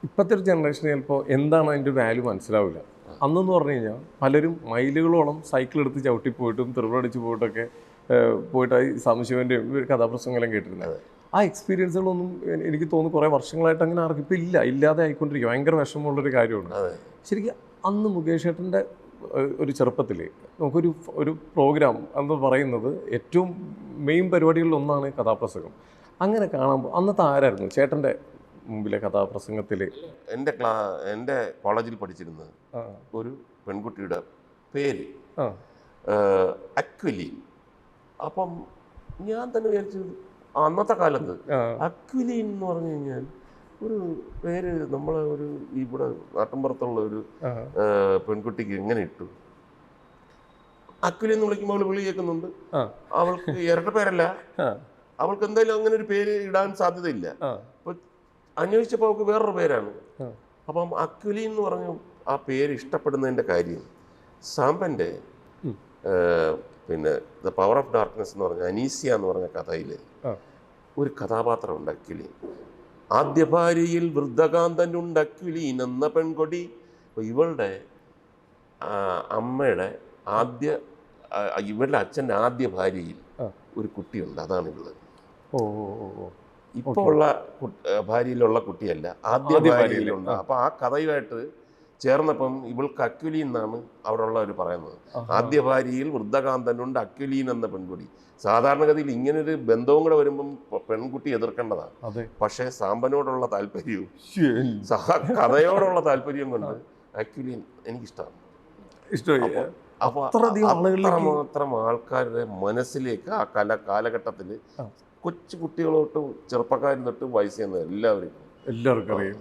ഇപ്പോഴത്തെ ഒരു ജനറേഷന് ചിലപ്പോൾ എന്താണ് അതിൻ്റെ വാല്യൂ മനസ്സിലാവില്ല. അന്നെന്ന് പറഞ്ഞു കഴിഞ്ഞാൽ പലരും മൈലുകളോളം സൈക്കിൾ എടുത്ത് ചവിട്ടിപ്പോയിട്ടും തെറുവടിച്ച് പോയിട്ടൊക്കെ പോയിട്ട് ഈ സംശയൻ്റെയും ഒരു കഥാപ്രസംഗം കേട്ടിരുന്നത്. ആ എക്സ്പീരിയൻസുകളൊന്നും എനിക്ക് തോന്നുന്നു കുറേ വർഷങ്ങളായിട്ട് അങ്ങനെ ആർക്കും ഇപ്പം ഇല്ലാതെ ആയിക്കൊണ്ടിരിക്കുക. ഭയങ്കര വിഷമമുള്ളൊരു കാര്യമാണ്. ശരിക്കും അന്ന് മുകേഷ് ഏട്ടൻ്റെ ഒരു ചെറുപ്പത്തിൽ നമുക്കൊരു പ്രോഗ്രാം എന്ന് പറയുന്നത് ഏറ്റവും മെയിൻ പരിപാടികളിൽ ഒന്നാണ് കഥാപ്രസംഗം. അങ്ങനെ കാണുമ്പോൾ അന്നത്തെ ആരായിരുന്നു ചേട്ടൻ്റെ മുമ്പിലെ കഥാപ്രസംഗത്തിൽ? എൻ്റെ കോളേജിൽ പഠിച്ചിരുന്നത് ഒരു പെൺകുട്ടിയുടെ പേര് അക്വിലീൻ. അപ്പം ഞാൻ തന്നെ വിചാരിച്ചു അന്നത്തെ കാലത്ത് അക്വിലീൻ എന്ന് പറഞ്ഞു കഴിഞ്ഞാൽ ഒരു പേര് നമ്മളെ ഒരു ഇവിടെ നാട്ടിൻപുറത്തുള്ള ഒരു പെൺകുട്ടിക്ക് എങ്ങനെ ഇട്ടു? അക്വിലീൻ എന്ന് വിളിക്കുമ്പോൾ അവൾ വിളി കേൾക്കുന്നുണ്ട്. അവൾക്ക് ഇരട്ട പേരല്ല, അവൾക്ക് എന്തായാലും അങ്ങനെ ഒരു പേര് ഇടാൻ സാധ്യതയില്ല. അപ്പൊ അന്വേഷിച്ചപ്പോൾ അവൾക്ക് വേറൊരു പേരാണ്. അപ്പം അക്വിലീൻ എന്ന് പറഞ്ഞു ആ പേര് ഇഷ്ടപ്പെടുന്നതിൻ്റെ കാര്യം സാമ്പൻ്റെ പിന്നെ ദ പവർ ഓഫ് ഡാർക്ക്നെസ് എന്ന് പറഞ്ഞ അനീസിയ എന്ന് പറഞ്ഞ കഥയിൽ ഒരു കഥാപാത്രമുണ്ട് അക്വിലീൻ. ആദ്യ ഭാര്യയിൽ വൃദ്ധകാന്തനുണ്ട് അക്വിലീൻ എന്ന പെൺകൊടി. അപ്പോൾ ഇവളുടെ അമ്മയുടെ ഇവളുടെ അച്ഛൻ്റെ ആദ്യ ഭാര്യയിൽ ഒരു കുട്ടിയുണ്ട്. അതാണ് ഇവള്. ഇപ്പോൾ ഉള്ള ഭാര്യയിലുള്ള കുട്ടിയല്ല, ആദ്യ ഭാര്യയിലുണ്ട്. അപ്പോൾ ആ കഥയുമായിട്ട് ചേർന്നപ്പം ഇവൾക്ക് അക്വിലീൻ എന്നാണ് അവിടെ ഉള്ളവർ പറയുന്നത്. ആദ്യ ഭാര്യയിൽ വൃദ്ധകാന്തനുണ്ട് അക്വിലീൻ എന്ന പെൺകുട്ടി. സാധാരണഗതിയിൽ ഇങ്ങനൊരു ബന്ധവും കൂടെ വരുമ്പം പെൺകുട്ടി എതിർക്കേണ്ടതാണ്. പക്ഷേ സാമ്പനോടുള്ള താല്പര്യവും കഥയോടുള്ള താല്പര്യം കൊണ്ട് അക്വിലീൻ എനിക്കിഷ്ടമാണ്. അപ്പോൾ അത്രമാത്രം ആൾക്കാരുടെ മനസ്സിലേക്ക് ആ കാലഘട്ടത്തിൽ കൊച്ചു കുട്ടികളോട്ട് ചെറുപ്പക്കാരും തൊട്ട് വയസ്സ് ചെയ്യുന്ന എല്ലാവർക്കും അറിയാം.